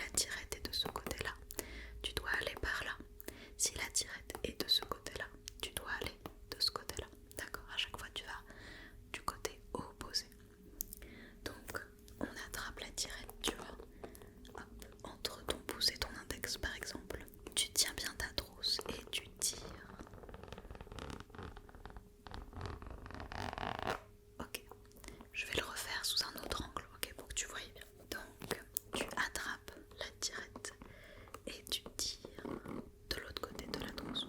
la tirette est de ce côté-là, tu dois aller par là. Si la tirette est de ce côté-là, tu dois aller de ce côté-là. D'accord? À chaque fois, tu vas du côté opposé. Donc, on attrape la tirette, tu vois, hop, entre ton pouce et ton index par exemple. Tu tiens bien ta trousse et tu tires. Ok, je vais le refaire sous un autre angle, ok, pour que tu voyes bien. Donc, tu attrapes la tirette et tu tires de l'autre côté de la trousse.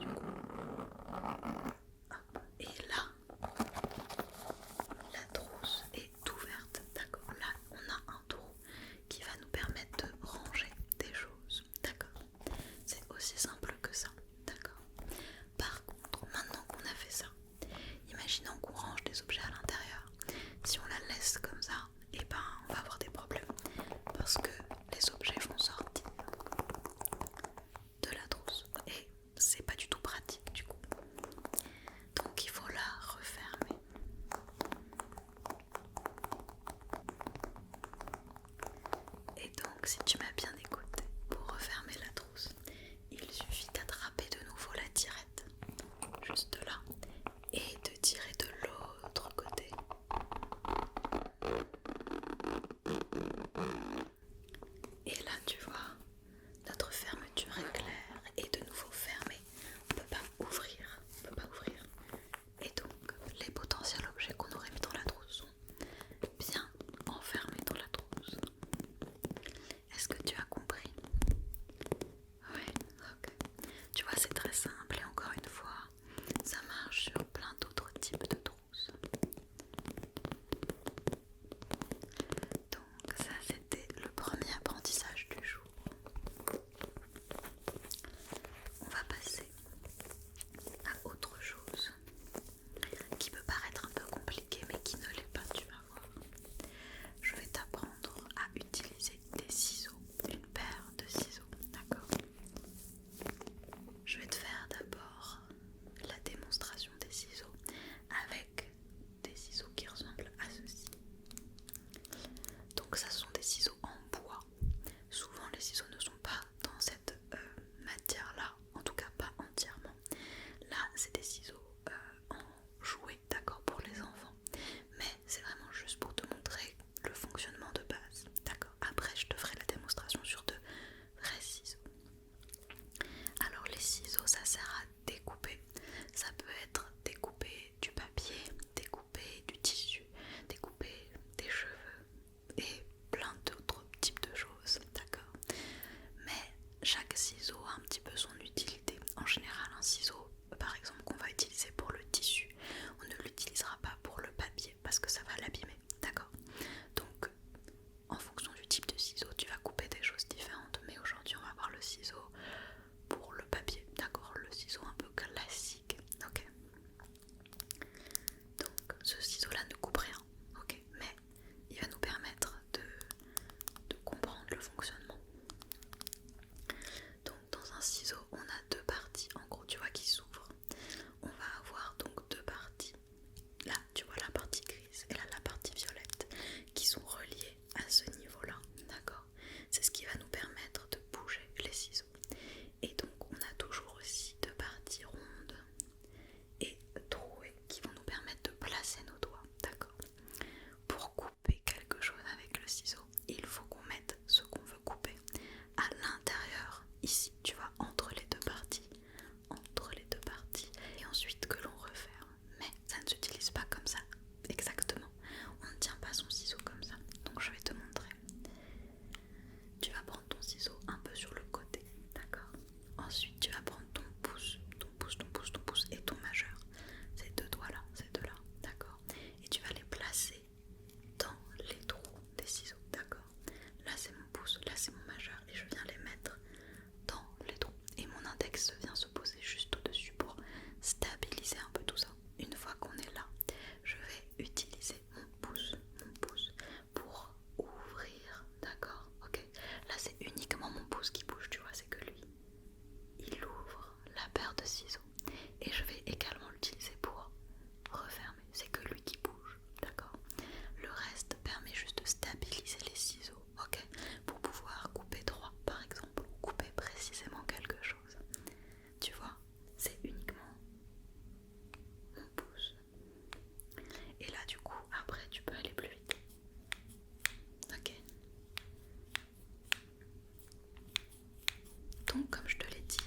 Donc comme je te l'ai dit,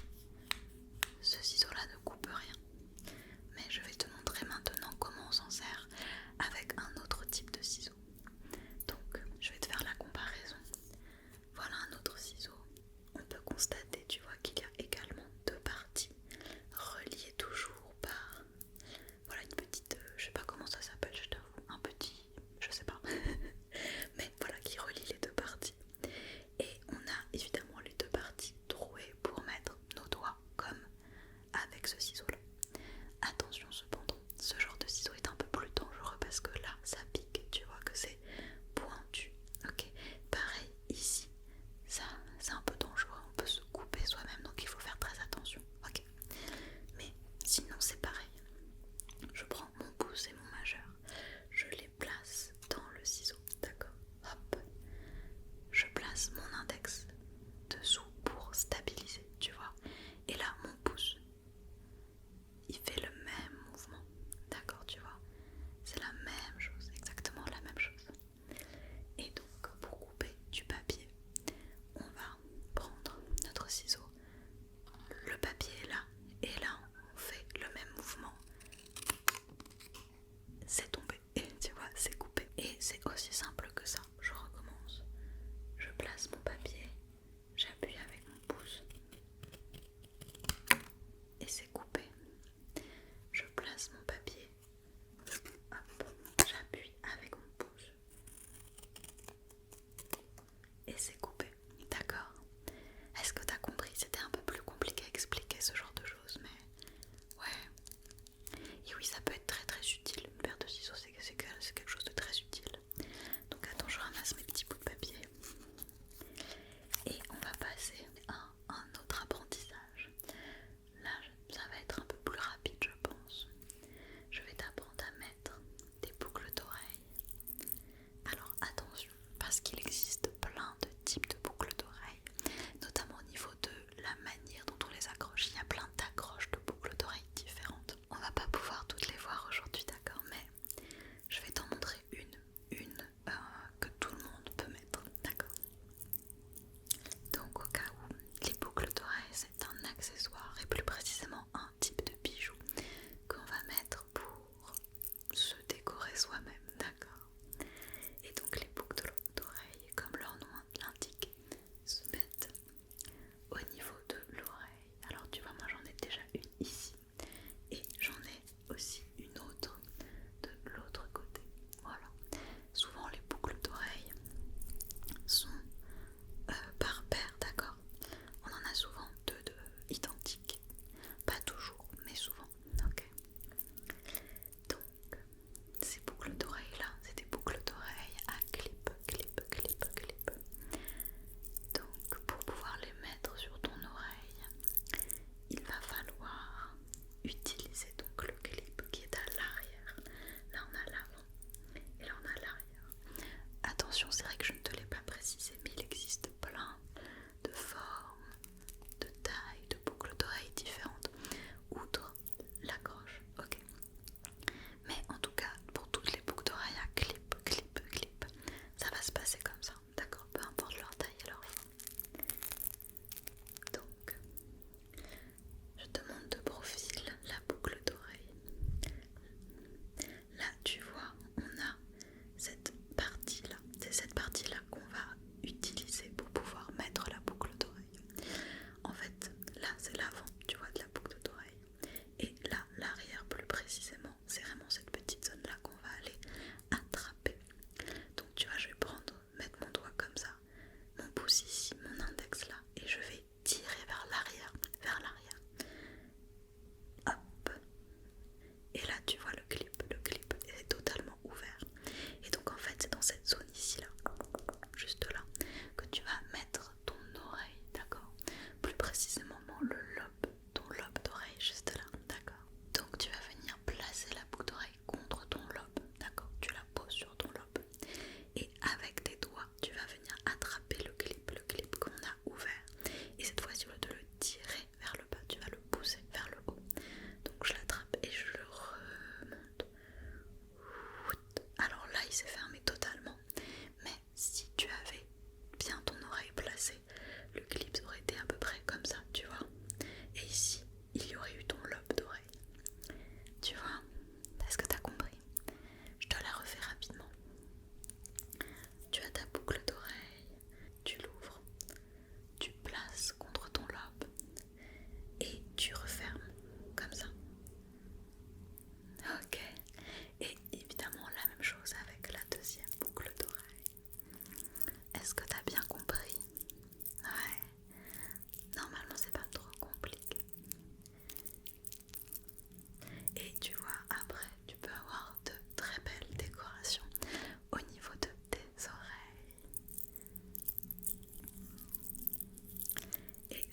ce ciseau-là ne coupe rien. Mais je vais te montrer maintenant comment on s'en sert avec un autre type de ciseau. Donc je vais te faire la comparaison. Voilà un autre ciseau. On peut constater, tu vois, qu'il y a également deux parties reliées toujours par, voilà, une petite, je sais pas comment ça s'appelle, je t'avoue, un petit, je sais pas, mais voilà, qui relie les deux parties. Et on a évidemment les deux parties trouées pour mettre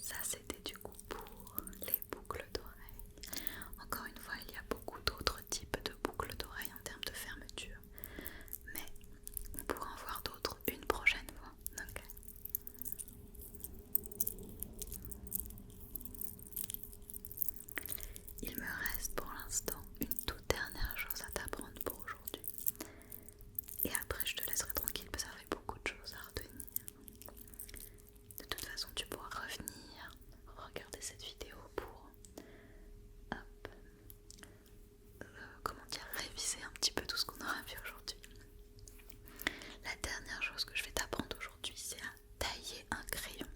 Ça c'était du coup pour les boucles d'oreilles. Encore une fois, il y a beaucoup d'autres types de boucles d'oreilles en termes de fermeture, mais on pourra en voir d'autres une prochaine fois. Ok. Il me reste pour l'instant une toute dernière chose à t'apprendre pour aujourd'hui. Et après je te laisserai tranquille parce que ça fait beaucoup de choses à retenir. De toute façon tu pourras revenir, regarder cette vidéo pour hop, comment dire, réviser un petit peu tout ce qu'on aura vu aujourd'hui. La dernière chose que je vais t'apprendre aujourd'hui, c'est à tailler un crayon.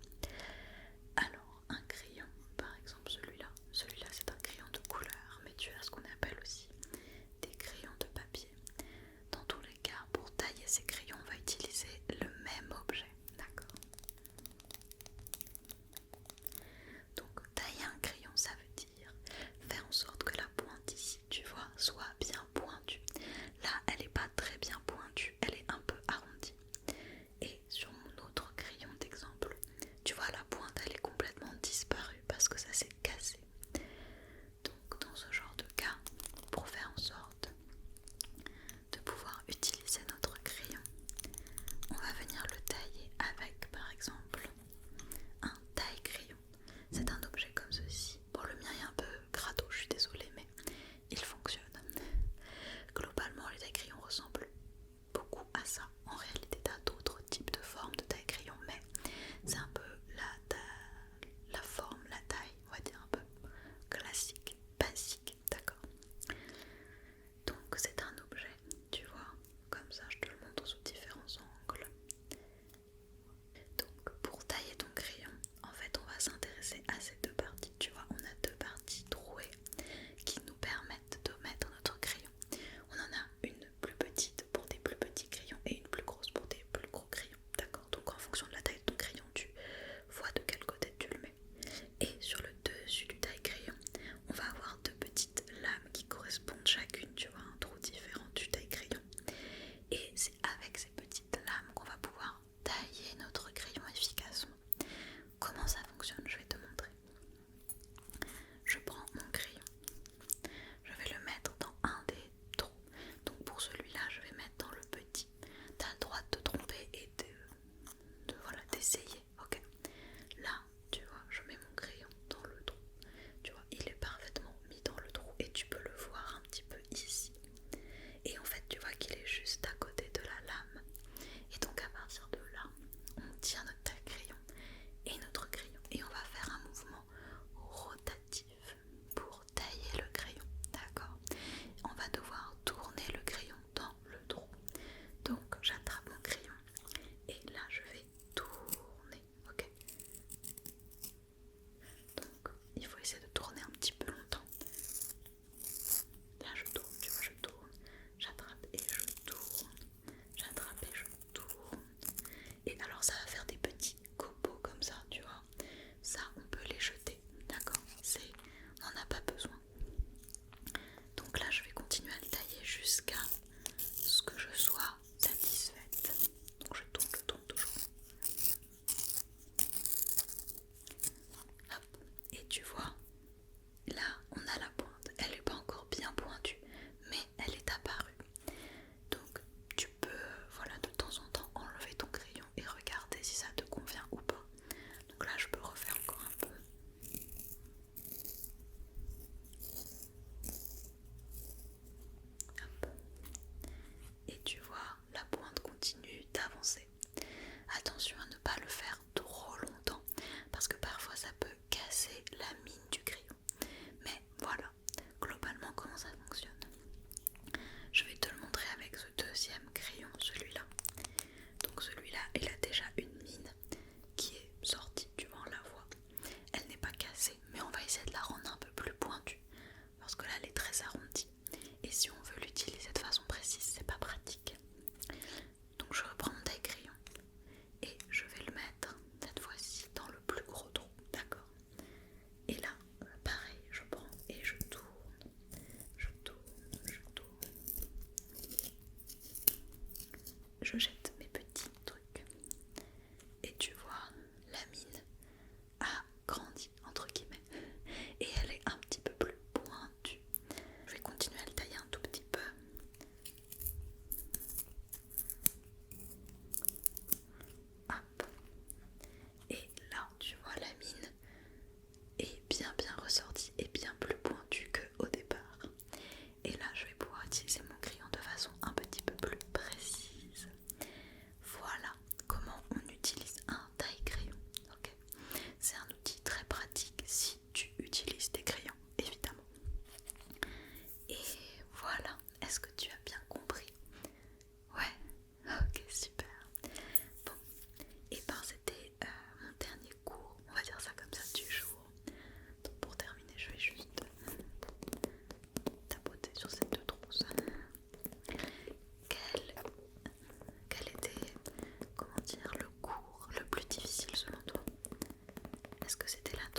Alors un crayon, par exemple celui-là c'est un crayon de couleur, mais tu as ce qu'on appelle aussi des crayons de papier. Dans tous les cas, pour tailler ces crayons, on va utiliser le même objet, d'accord? Donc tailler un crayon, ça veut dire faire en sorte que la pointe ici, tu vois, soit bien pointue. Là, elle n'est pas très bien pointue, elle est un peu arrondie. Et sur mon autre crayon d'exemple, tu vois, la pointe, elle est complètement disparue parce que ça s'est cassé. Donc dans ce genre de cas, pour faire en sorte de pouvoir utiliser notre crayon, on va venir le tailler avec par exemple un taille-crayon. C'est un objet comme ceci. Bon, le mien est un peu crado, je suis désolée, mais il fonctionne. Globalement, les taille-crayons ressemblent beaucoup à ça. En réalité, tu as d'autres types de formes de taille-crayon, mais c'est un peu la forme, la taille, on va dire un peu classique, basique, d'accord? Donc c'est un objet, tu vois, comme ça je te le montre sous différents angles. Donc pour tailler ton crayon, en fait on va s'intéresser à ces deux parties, tu vois, on a deux parties trouées qui nous permettent de mettre notre crayon. On en a une plus petite pour des plus petits crayons et une plus grosse pour des plus gros crayons, d'accord? Donc en fonction de la taille de ton crayon, tu vois de quel côté tu le mets. Et sur le dessus du taille-crayon, on va avoir deux petites lames qui correspondent chacune, tu vois, un trou différent du taille-crayon. Et c'est avec ces petites lames qu'on va pouvoir tailler notre crayon efficacement. Comment ça fonctionne? Je vais te montrer. Je prends mon crayon, je vais le mettre dans un des trous. Donc pour celui-là, je vais mettre dans le petit. Tu as le droit de te tromper et voilà, d'essayer, ok? Là, tu vois, je mets mon crayon dans le trou. Tu vois, il est parfaitement mis dans le trou et tu peux le voir un petit peu ici. Et en fait, tu vois qu'il est juste à côté de la lame. Et donc à partir de là, on tient notre crayon et notre crayon et on va faire un mouvement rotatif pour tailler le crayon, d'accord? On va devoir tourner le crayon dans le trou. Donc j'attrape mon crayon et là je vais tourner, ok? Donc il faut essayer de tourner un petit peu longtemps. Là je tourne, tu vois, je tourne, j'attrape et je tourne, j'attrape et je tourne. Et alors ça va faire des petits copeaux comme ça, tu vois. Ça on peut les jeter, d'accord? On n'en a pas besoin. Donc là je vais continuer à le tailler jusqu'à ce que je sois satisfaite. Donc je tourne toujours. Hop. Et tu vois, là on a la pointe. Elle n'est pas encore bien pointue, mais elle est apparue. Donc tu peux, voilà, de temps en temps enlever ton crayon et regarder si ça te convient ou pas. Donc là je peux refaire encore un peu. Hop. Et tu vois, la pointe continue d'avancer. Attention à ne pas le faire trop longtemps parce que parfois ça peut casser la mine du crayon. Mais voilà, globalement comment ça fonctionne. Je vais te le montrer avec ce deuxième crayon, celui-là. Donc celui-là, il a déjà une mine qui est sortie, tu vois, on la voit. Elle n'est pas cassée, mais on va essayer de la rendre un peu plus pointue parce que là elle est très arrondie. Et si on veut l'utiliser de façon précise, c'est pas pratique. Donc je reprends mon taille-crayon et je vais le mettre cette fois-ci dans le plus gros trou, d'accord? Et là, pareil, je prends et je tourne, je tourne, je tourne. Je jette mes petits trucs. Et tu vois, la mine a grandi. Est-ce que c'était la